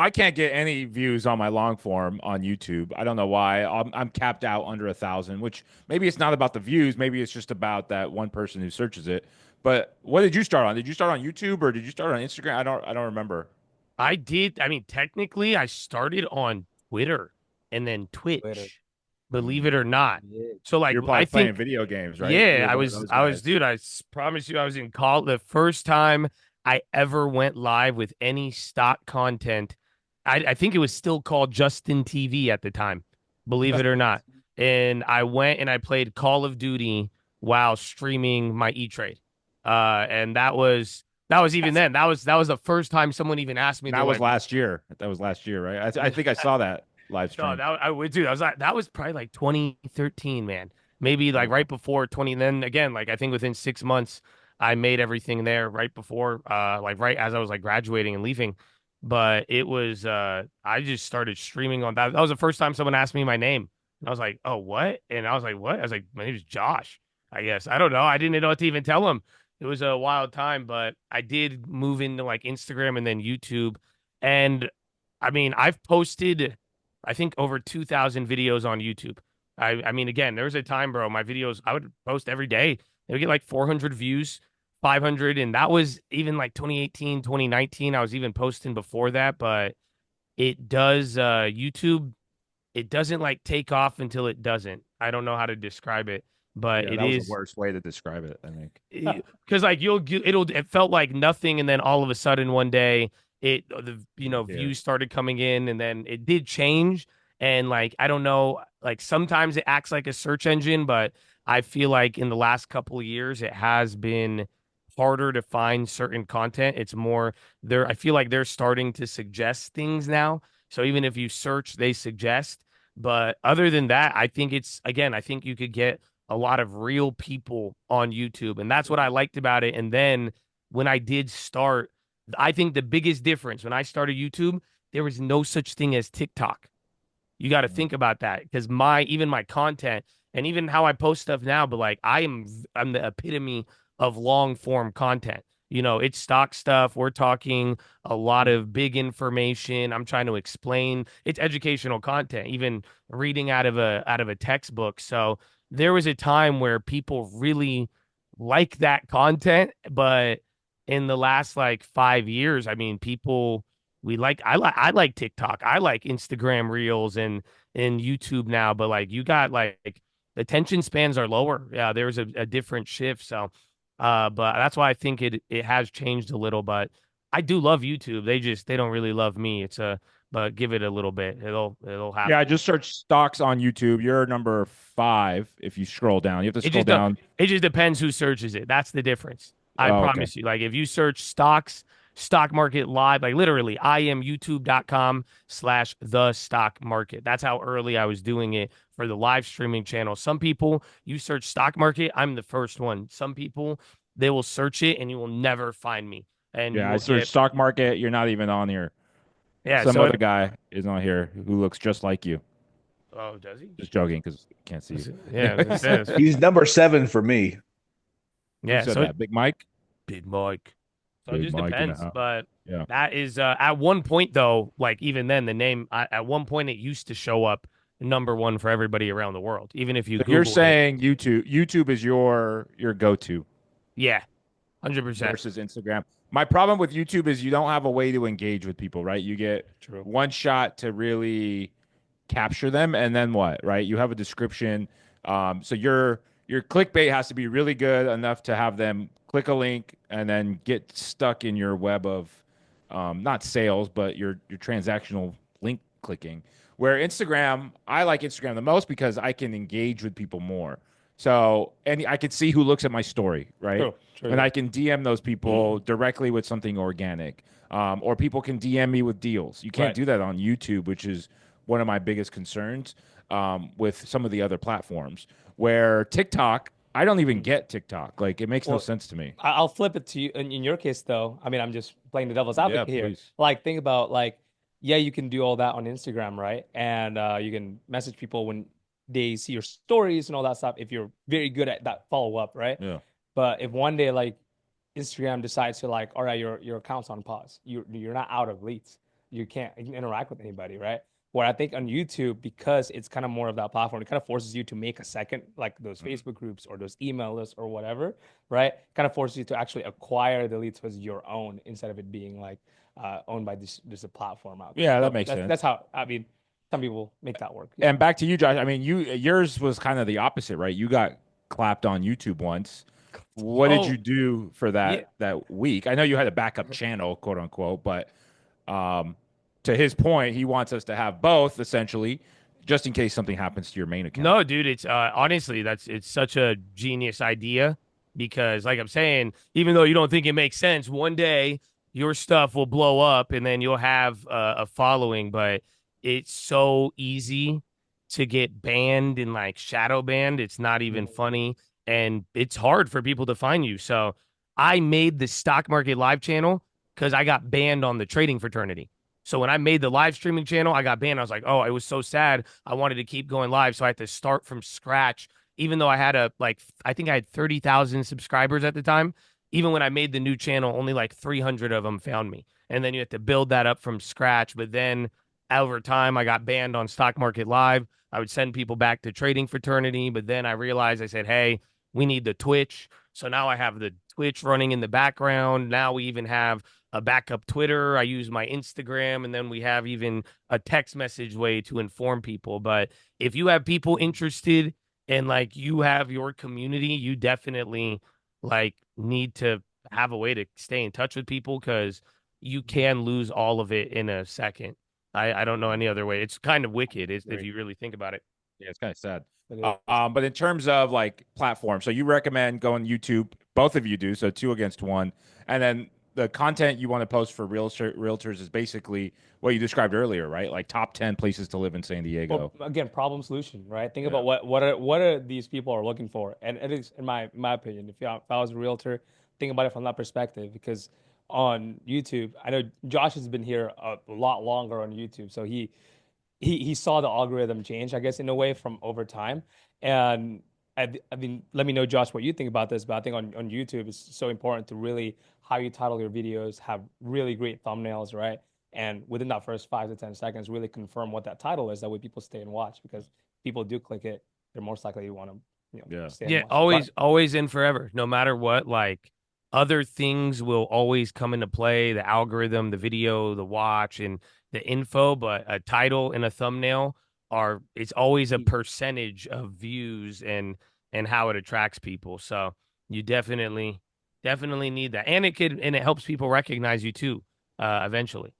I can't get any views on my long form on YouTube. I don't know why. I'm capped out under 1,000, which maybe it's not about the views. Maybe it's just about that one person who searches it. But what did you start on? Did you start on YouTube or did you start on Instagram? I don't remember. I did. I mean, technically, I started on Twitter and then Twitch. Twitter. Believe it or not. So, like, You're probably I playing think, video games, right? yeah, You're I one of was, those I was, guys. dude. Promise you, I was in college. The first time I ever went live with any stock content, I think it was still called Justin TV at the time. Believe it or not. And I went and I played Call of Duty while streaming my E-Trade. And that was even then. That was the first time someone even asked me. That was last year. That was last year, right? I think I saw that live stream. No, I would do. That was probably like 2013, man. Maybe like right before 20. And then again, like I think within 6 months, I made everything there right before, like right as I was like graduating and leaving. But it was, I just started streaming on that. That was the first time someone asked me my name. And I was like, oh, what? And I was like, what? I was like, my name is Josh, I guess. I don't know. I didn't know what to even tell him. It was a wild time, but I did move into like Instagram and then YouTube. And I mean, I've posted, I think, over 2,000 videos on YouTube. I mean, again, there was a time, bro, my videos, I would post every day. They would get like 400 views, 500. And that was even like 2018, 2019. I was even posting before that, but it does, YouTube, it doesn't like take off until it doesn't. I don't know how to describe it, but Yeah, it that was is the worst way to describe it, I think. because like it felt like nothing, and then all of a sudden one day the views started coming in, and then it did change, And like, I don't know, like sometimes it acts like a search engine, but I feel like in the last couple of years, it has been harder to find certain content. It's more there. I feel like they're starting to suggest things now. So even if you search, they suggest. But other than that, I think it's, again, I think you could get a lot of real people on YouTube. And that's what I liked about it. And then when I did start, I think the biggest difference when I started YouTube, there was no such thing as TikTok. You got to think about that because even my content and even how I post stuff now, but like I'm the epitome of long form content. You know, it's stock stuff. We're talking a lot of big information. I'm trying to explain. It's educational content, even reading out of a textbook. So there was a time where people really like that content, but in the last like 5 years, I mean, people I like TikTok. I like Instagram Reels and YouTube now, but like you got like attention spans are lower. Yeah, there's a different shift. So but that's why I think it has changed a little, but I do love YouTube. They don't really love me. But give it a little bit. It'll happen. Yeah, I just searched stocks on YouTube. You're number 5 if you scroll down. You have to It scroll just do- down. it just depends who searches it. That's the difference. I Oh, okay. promise you. Like if you search stocks, stock market live, like literally, I am youtube.com/the stock market. That's how early I was doing it for the live streaming channel. Some people, you search stock market, I'm the first one. Some people, they will search it and you will never find me. And you Yeah, I will searched get, stock market. You're not even on here. yeah. Some So other guy is on here who looks just like you. oh, does he? Just joking because can't see you. Yeah, it says, He's number 7 for me. Who yeah. said So that? Big Mike? Big Mike. So it Big just Mike in the depends. house. But Yeah. that is at one point though, like even then, the name at one point it used to show up number one for everybody around the world. Even if you So you're Googled it. saying YouTube is your go-to Yeah, 100%. versus Instagram. My problem with YouTube is you don't have a way to engage with people, right? You get True. one shot to really capture them, and then what, right? You have a description. So your clickbait has to be really good enough to have them click a link and then get stuck in your web of not sales, but your transactional link clicking. Where Instagram, I like Instagram the most because I can engage with people more. So, and I can see who looks at my story, right? True. And I can DM those people directly with something organic. Or people can DM me with deals. You can't Right. do that on YouTube, which is one of my biggest concerns with some of the other platforms. Where TikTok, I don't even get TikTok. Like, it makes no Well, sense to me. I'll flip it to you. In your case, though, I mean, I'm just playing the devil's advocate here. please. Like, think about like, yeah, you can do all that on Instagram, right? And you can message people when they see your stories and all that stuff. If you're very good at that follow up, right? Yeah. But if one day like Instagram decides to like, all right, your account's on pause. You're not out of leads. You can't interact with anybody, right? Where I think on YouTube, because it's kind of more of that platform, it kind of forces you to make a second, like those Facebook groups or those email lists or whatever, right? Kind of forces you to actually acquire the leads as your own instead of it being like owned by this a platform out there. Yeah, that So makes sense. That's how, I mean, some people make that work. And back to you, Josh. I mean, yours was kind of the opposite, right? You got clapped on YouTube once. What did Oh, you do for that week? I know you had a backup channel, quote unquote, but to his point, he wants us to have both essentially, just in case something happens to your main account. no, dude, it's honestly it's such a genius idea because like I'm saying, even though you don't think it makes sense, one day your stuff will blow up and then you'll have a following, but it's so easy to get banned and like shadow banned. It's not even funny and it's hard for people to find you. So I made the stock market live channel because I got banned on the trading fraternity. So when I made the live streaming channel, I got banned. I was like, oh, it was so sad. I wanted to keep going live. So I had to start from scratch, even though I had I think I had 30,000 subscribers at the time. Even when I made the new channel, only like 300 of them found me. And then you have to build that up from scratch. But then over time, I got banned on Stock Market Live. I would send people back to Trading Fraternity. But then I realized I said, hey, we need the Twitch. So now I have the Twitch running in the background. Now we even have a backup Twitter. I use my Instagram, and then we have even a text message way to inform people. But if you have people interested and like you have your community, you definitely like need to have a way to stay in touch with people because you can lose all of it in a second. I don't know any other way. It's kind of wicked if Right. you really think about it. Yeah, it's kind of sad. It is. But in terms of like platform, so you recommend going YouTube. Both of you do, so two against one. And then the content you want to post for realtors is basically what you described earlier, right? Like top 10 places to live in San Well, Diego. again, problem solution, right? Think Yeah. about what are these people are looking for, and it is in my opinion. If I was a realtor, think about it from that perspective. Because on YouTube, I know Josh has been here a lot longer on YouTube, so he saw the algorithm change, I guess, in a way from over time. And I mean, let me know, Josh, what you think about this. But I think on YouTube, it's so important to really how you title your videos, have really great thumbnails, right? And within that first 5 to 10 seconds, really confirm what that title is. That way, people stay and watch because people do click it. They're most likely to want to, Yeah. stay and Yeah, watch. always and forever. No matter what, like other things will always come into play, the algorithm, the video, the watch, and the info, but a title and a thumbnail are it's always a percentage of views and how it attracts people. So you definitely need that. And it helps people recognize you too, eventually.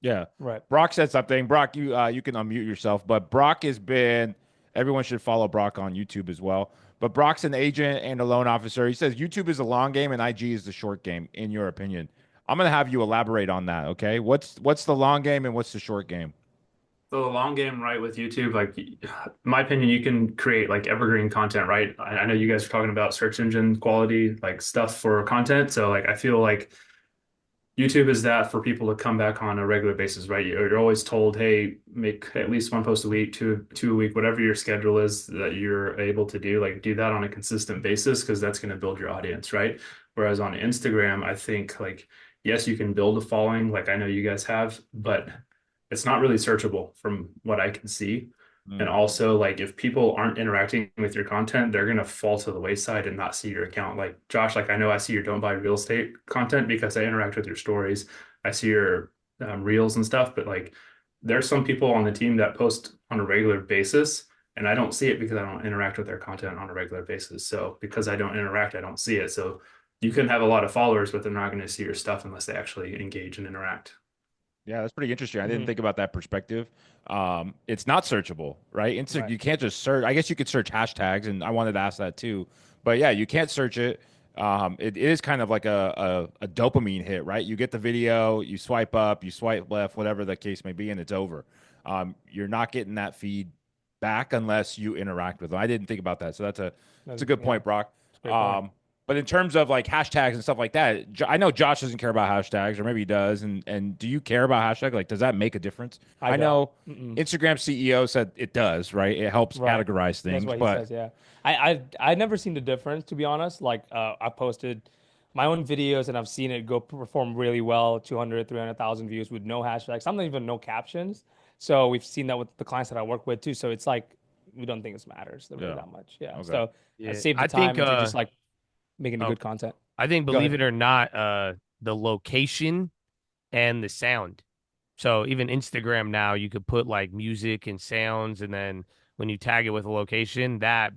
Yeah. Right. Brock said something. Brock, you can unmute yourself, but Brock has been everyone should follow Brock on YouTube as well. But Brock's an agent and a loan officer. He says YouTube is a long game and IG is the short game, in your opinion. I'm gonna have you elaborate on that, okay? What's the long game and what's the short game? So the long game, right, with YouTube, like in my opinion, you can create like evergreen content, right? I know you guys are talking about search engine quality, like stuff for content. So like I feel like YouTube is that for people to come back on a regular basis, right? You're always told, hey, make at least one post a week, two a week, whatever your schedule is that you're able to do, like do that on a consistent basis because that's going to build your audience, right? Whereas on Instagram, I think like, yes, you can build a following, like I know you guys have, but it's not really searchable from what I can see. And also, like, if people aren't interacting with your content, they're gonna fall to the wayside and not see your account. Like Josh, like I know I see your don't buy real estate content because I interact with your stories. I see your reels and stuff, but like, there's some people on the team that post on a regular basis, and I don't see it because I don't interact with their content on a regular basis. So because I don't interact, I don't see it. So you can have a lot of followers, but they're not going to see your stuff unless they actually engage and interact. Yeah, that's pretty interesting. I didn't Mhm. think about that perspective. It's not searchable, right? Right. You can't just search. I guess you could search hashtags, and I wanted to ask that too. But yeah, you can't search it. It is kind of like a dopamine hit, right? You get the video, you swipe up, you swipe left, whatever the case may be, and it's over. You're not getting that feed back unless you interact with them. I didn't think about that, so that's a good point, Brock. That's a great point. But in terms of like hashtags and stuff like that, I know Josh doesn't care about hashtags, or maybe he does. And do you care about hashtags? Like, does that make a difference? I don't. know Mm-mm. Instagram CEO said it does, right? It helps Right. categorize things, That's what he but says. Yeah, I never seen the difference, to be honest. Like I posted my own videos and I've seen it go perform really well, 200, 300,000 views with no hashtags, sometimes even no captions. So we've seen that with the clients that I work with too. So it's like we don't think this matters really Yeah. that much. Yeah. Okay. So Yeah, save the I time think into just like making the oh, good content. I think Go believe ahead. it or not, the location and the sound. So even Instagram now, you could put like music and sounds, and then when you tag it with a location, but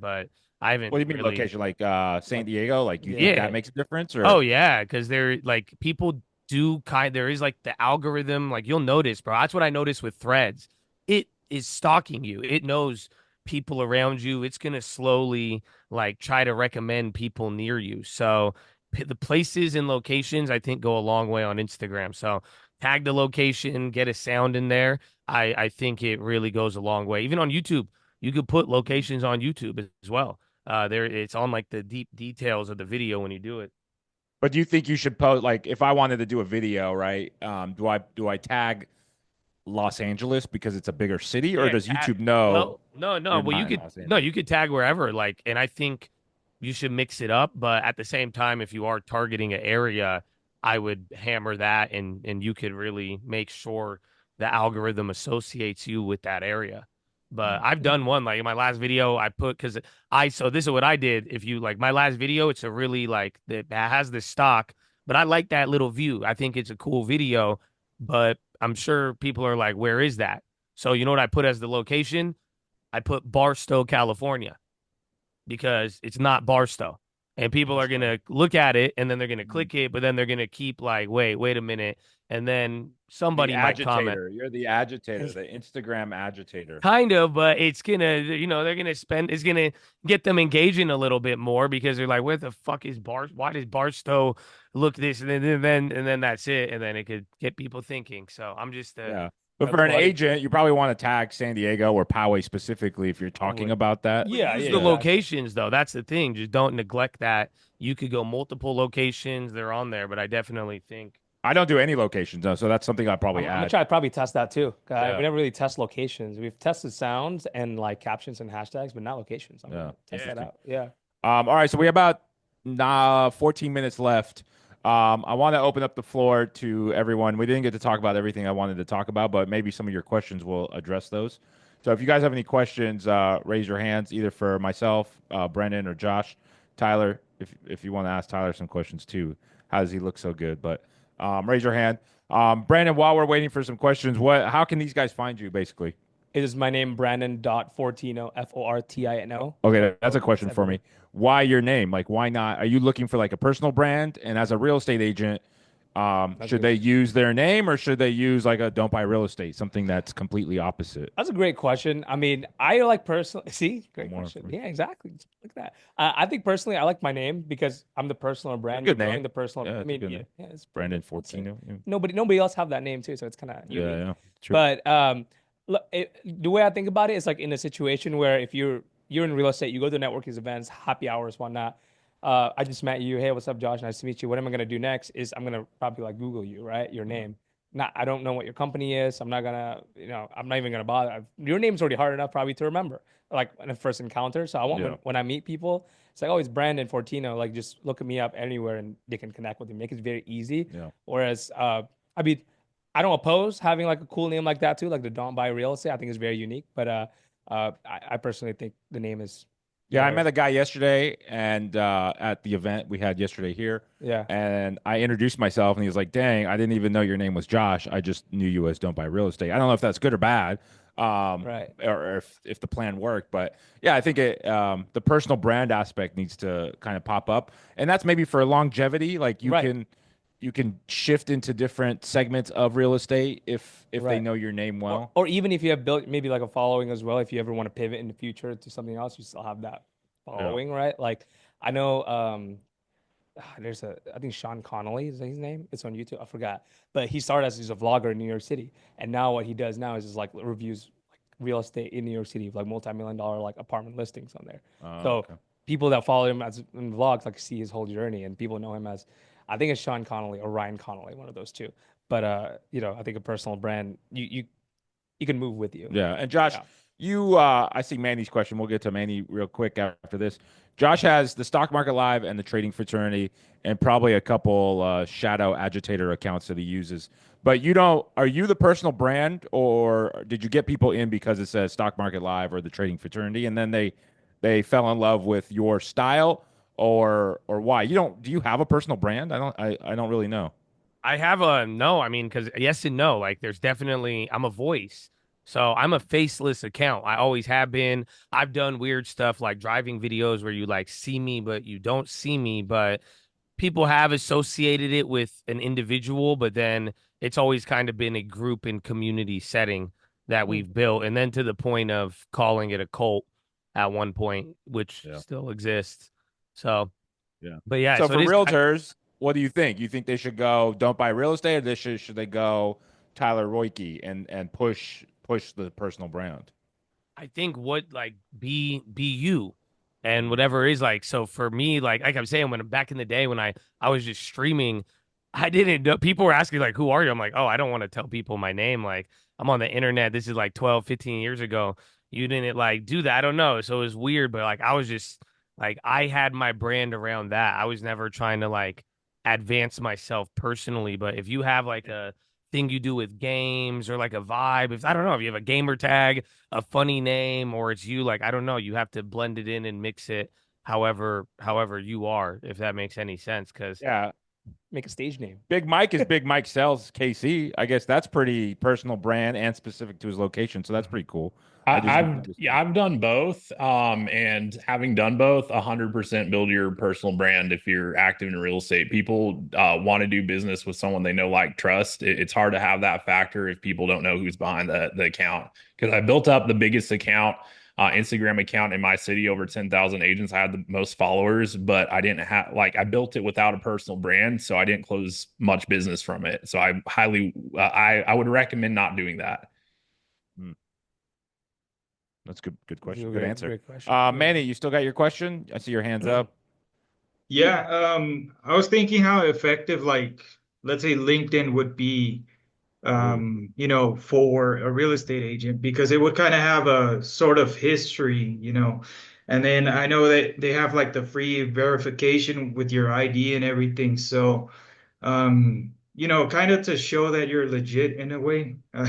I haven't what do you mean really. location? Like San Like, Diego? Like you think yeah. Yeah. that makes a difference? Oh Or yeah, because they're like people there is like the algorithm, like you'll notice, bro. That's what I noticed with Threads. It is stalking you. It knows people around you. It's gonna slowly like try to recommend people near you. So the places and locations I think go a long way on Instagram. So tag the location, get a sound in there. I think it really goes a long way. Even on YouTube, you could put locations on YouTube as well. There it's on like the deep details of the video when you do it. but do you think you should post like if I wanted to do a video, right? Do I tag Los Angeles because it's a bigger city, or Yeah, does YouTube know well, no. you're Well, not in Los Angeles? you could tag wherever, like, and I think you should mix it up. But at the same time, if you are targeting an area, I would hammer that, and you could really make sure the algorithm associates you with that area. But I've done one like in my last video, I put because so this is what I did. If you like my last video, it's a really like that has this stock, but I like that little view. I think it's a cool video, but I'm sure people are like, where is that? So you know what I put as the location? I put Barstow, California, because it's not Barstow. and people are gonna look at it and then they're gonna click it, but then they're gonna keep like, wait a minute, and then The somebody might comment. agitator. You're the agitator, the Instagram agitator. Kind of, but it's gonna, they're gonna it's gonna get them engaging a little bit more because they're like, "Where the fuck is Bar? Why does Barstow look this?" And then that's it, and then it could get people thinking. So I'm just Yeah. But That's for an funny. agent, you probably want to tag San Diego or Poway specifically if you're talking would. about that. Yeah, use yeah, the exactly. locations though. That's the thing. Just don't neglect that. You could go multiple locations. They're on there, but I definitely think I don't do any locations though, so that's something I'd probably I'm gonna add. try to probably test that too. Yeah. We never really test locations. We've tested sounds and like captions and hashtags, but not locations. I'm Yeah. gonna test that Yeah. out. Yeah. All right, so we have about 14 minutes left. I want to open up the floor to everyone. We didn't get to talk about everything I wanted to talk about, but maybe some of your questions will address those. So if you guys have any questions, raise your hands either for myself, Brendan, or Josh. Tyler, if you want to ask Tyler some questions too. How does he look so good? But raise your hand. Brandon, while we're waiting for some questions, how can these guys find you basically? It is my name, Brandon.Fortino, Fortino. Okay, that's a question for me. Why your name? Like, why not? Are you looking for like a personal brand? And as a real estate agent, should they use their name or should they use like a don't buy real estate, something that's completely opposite? That's a great question. I mean, I like personally see, great More question. for- Yeah, exactly. Just look at that. I think personally, I like my name because I'm the personal brand. Good You're growing name. The personal. Yeah, I it's a mean, good yeah, name. yeah, it's Brandon that's it. Fortino. Yeah, Nobody else have that name too, so it's kind of unique. yeah, true. But look, the way I think about it is like in a situation where if you're in real estate, you go to networking events, happy hours, whatnot. I just met you. Hey, what's up, Josh? Nice to meet you. What am I gonna do next? Is I'm gonna probably like Google you, right? Your name. Not, I don't know what your company is. I'm not gonna, I'm not even gonna bother. Your name's already hard enough probably to remember, like in a first encounter. So I want Yeah. when I meet people, it's like, oh, it's Brandon Fortino. Like just look me up anywhere and they can connect with me. Make it very easy. Yeah. Whereas, I mean, I don't oppose having like a cool name like that too, like the Don't Buy Real Estate. I think it's very unique. But I personally think the name is. Yeah, I better. met a guy yesterday and at the event we had yesterday here. Yeah. And I introduced myself and he was like, dang, I didn't even know your name was Josh. I just knew you as Don't Buy Real Estate. I don't know if that's good or bad. Right. Or if the plan worked. But yeah, I think the personal brand aspect needs to kind of pop up. And that's maybe for longevity. Like Right. you can shift into different segments of real estate if they Right. know your name well. Or even if you have built maybe like a following as well, if you ever want to pivot in the future to something else, you still have that following, right? Like I know I think Sean Connolly is his name. It's on YouTube. I forgot. But he started as a vlogger in New York City. And now what he does now is just like reviews like real estate in New York City, like multi-million dollar like apartment listings on there. So Okay. people that follow him as in vlogs like see his whole journey and people know him as I think it's Sean Connolly or Ryan Connolly, one of those two. But I think a personal brand you can move with you. Yeah. And Josh, Yeah. you I see Manny's question. We'll get to Manny real quick after this. Josh has the Stock Market Live and the Trading Fraternity and probably a couple shadow agitator accounts that he uses. But are you the personal brand or did you get people in because it says Stock Market Live or the Trading Fraternity and then they fell in love with your style or why? Do you have a personal brand? I don't really know. I have a no. I mean, because yes and no. Like, there's definitely I'm a voice, so I'm a faceless account. I always have been. I've done weird stuff like driving videos where you like see me but you don't see me, but people have associated it with an individual, but then it's always kind of been a group and community setting that we've built, and then to the point of calling it a cult at one point, which Yeah. still exists. So, Yeah. but yeah. So for it is, realtors, what do you think? You think they should go Don't Buy Real Estate, or should they go Tyler Royke and push the personal brand? I think what like be you and whatever is like. So for me, like I'm saying, when back in the day when I was just streaming, I didn't know people were asking like, who are you? I'm like, oh, I don't want to tell people my name. Like I'm on the internet. This is like 12, 15 years ago. You didn't like do that. I don't know. So it was weird, but like I was just like I had my brand around that. I was never trying to like advance myself personally. But if you have like a thing you do with games or like a vibe, if I don't know, if you have a gamer tag, a funny name, or it's you, like I don't know, you have to blend it in and mix it however you are, if that makes any sense. Because Yeah. Make a stage name. Big Mike is Big Mike Sells KC. I guess that's pretty personal brand and specific to his location. So that's pretty cool. I just I've done both. And having done both, 100% build your personal brand if you're active in real estate. People want to do business with someone they know, like, trust. It's hard to have that factor if people don't know who's behind the account. Because I built up the biggest account, Instagram account in my city, over 10,000 agents. I had the most followers, but I didn't have, like, I built it without a personal brand, so I didn't close much business from it. So I would recommend not doing that. Hmm. That's good question. Good Great, answer. great question. Manny, you still got your question? I see your hands up. Yeah, I was thinking how effective, like, let's say LinkedIn would be, for a real estate agent, because it would kind of have a sort of history, and then I know that they have like the free verification with your ID and everything. So, kind of to show that you're legit in a way. I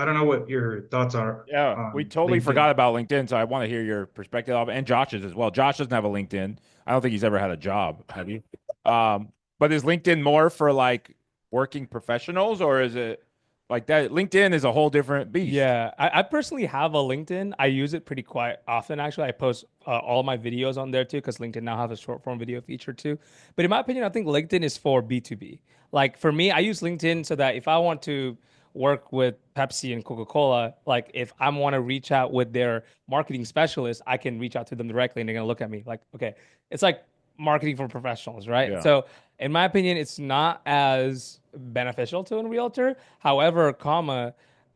don't know what your thoughts are Yeah, we on totally LinkedIn. forgot about LinkedIn, so I want to hear your perspective of, and Josh's as well. Josh doesn't have a LinkedIn. I don't think he's ever had a job. Have you? But is LinkedIn more for like working professionals, or is it like that? LinkedIn is a whole different beast. Yeah, I personally have a LinkedIn. I use it pretty quite often, actually. I post all my videos on there too, because LinkedIn now has a short form video feature too. But in my opinion, I think LinkedIn is for B2B. Like for me, I use LinkedIn so that if I want to work with Pepsi and Coca-Cola, like if I want to reach out with their marketing specialist, I can reach out to them directly and they're gonna look at me like, okay, it's like marketing for professionals, right? Yeah. So in my opinion, it's not as beneficial to a realtor. However,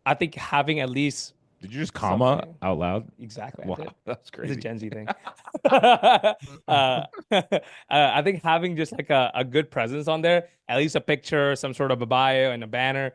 I think having at least Did you just comma something. out loud? Exactly. I Wow, did. that's It's a crazy. Gen Z thing. I think having just like a good presence on there, at least a picture, some sort of a bio and a banner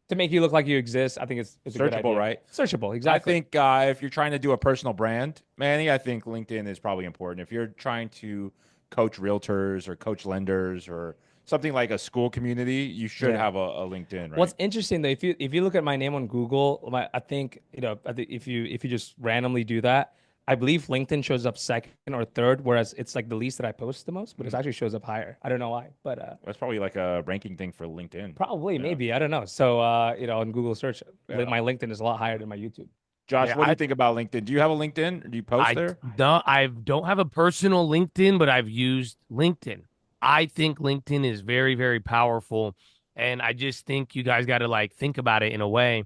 to make you look like you exist, I think it's a good Searchable, idea. right? Searchable, I exactly. think if you're trying to do a personal brand, Manny, I think LinkedIn is probably important. If you're trying to coach realtors or coach lenders or something like a school community, you should Yeah. have a LinkedIn, right? What's interesting though, if you look at my name on Google, I think if you just randomly do that, I believe LinkedIn shows up second or third, whereas it's like the least that I post the most, but it actually shows up higher. I don't know why, but That's probably like a ranking thing for LinkedIn. probably Yeah. maybe I don't know. So on Google search, Yeah. my LinkedIn is a lot higher than my YouTube. Josh, Yeah, what do you think about LinkedIn? Do you have a LinkedIn? Do you post there? I don't have a personal LinkedIn, but I've used LinkedIn. I think LinkedIn is very, very powerful. And I just think you guys got to like think about it in a way.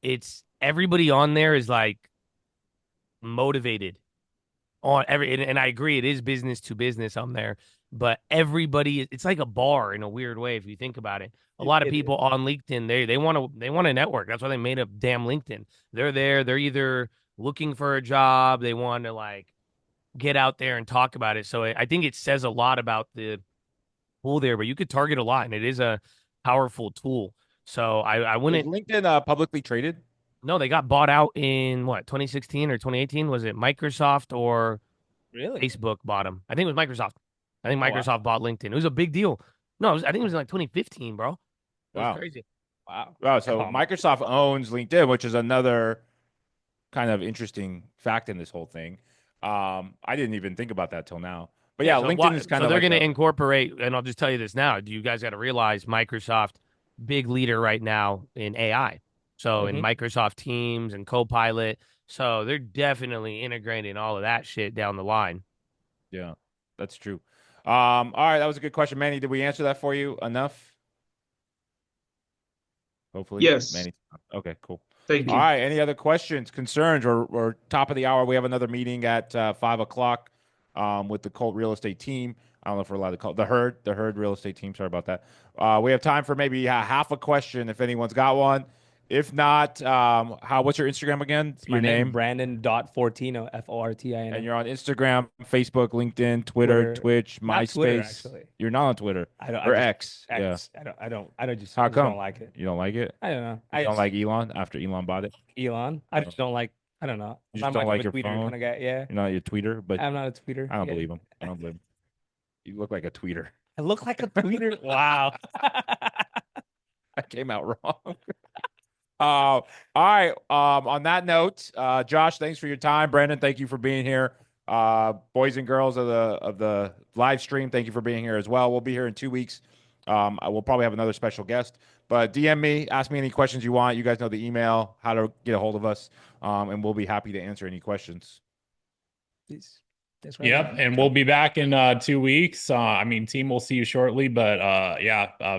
It's everybody on there is like motivated on and I agree, it is business to business on there, but it's like a bar in a weird way if you think about it. A lot of It people on LinkedIn, they want to network. That's why they made a damn LinkedIn. They're there, they're either looking for a job, they want to like get out there and talk about it. So I think it says a lot about the tool there, but you could target a lot, and it is a powerful tool. So I Is wouldn't. LinkedIn publicly traded? No, they got bought out in what, 2016 or 2018? Was it Microsoft or Really? Facebook bought them? I think it was Microsoft. I think Oh, wow. Microsoft bought LinkedIn. It was a big deal. No, I think it was in like 2015, bro. It was Wow. crazy. Wow. Wow. So Um, Microsoft owns LinkedIn, which is another kind of interesting fact in this whole thing. I didn't even think about that till now. But yeah, So LinkedIn is kind so of they're like going to incorporate, and I'll just tell you this now. You guys got to realize Microsoft, big leader right now in AI. So in Microsoft Teams and Copilot. So they're definitely integrating all of that shit down the line. yeah, that's true. All right, that was a good question, Manny. Did we answer that for you enough? Hopefully, Yes. Manny. Okay, cool. Thank All you. right. Any other questions, concerns, or top of the hour? We have another meeting at 5 o'clock with the Colt Real Estate team. I don't know if we're allowed to call it the Herd Real Estate team. Sorry about that. We have time for maybe half a question if anyone's got one. If not, what's your Instagram again? it's Your my name, name? Brandon.Fortino, Fortino. And you're on Instagram, Facebook, LinkedIn, Twitter, Twitch, Not Twitter, MySpace. actually. You're not on Twitter I don't. or I just, X. Yeah. X. I just How come? don't like it. You don't like it? I don't know. You don't like Elon after Elon bought it? Elon. I just don't like. I don't know. You I'm just don't like like a your tweeter phone? kind of guy. Yeah. You're not your tweeter, but I'm not a tweeter. I don't Yeah. believe him. I don't believe him. You look like a tweeter. I look like a tweeter. Wow. I came out wrong. All right. On that note, Josh, thanks for your time. Brandon, thank you for being here. Boys and girls of the live stream, thank you for being here as well. We'll be here in 2 weeks. I will probably have another special guest. But DM me, ask me any questions you want. You guys know the email, how to get a hold of us, and we'll be happy to answer any questions. Please. Thanks for having Yep, me. and we'll be back in 2 weeks. I mean, team, we'll see you shortly, but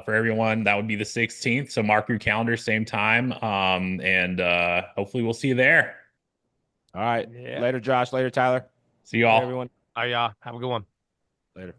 for everyone, that would be the 16th. So mark your calendar, same time, and hopefully we'll see you there. All right. Yeah. Later, Josh. Later, Tyler. See you Bye, all. everyone. Have a good one. Later.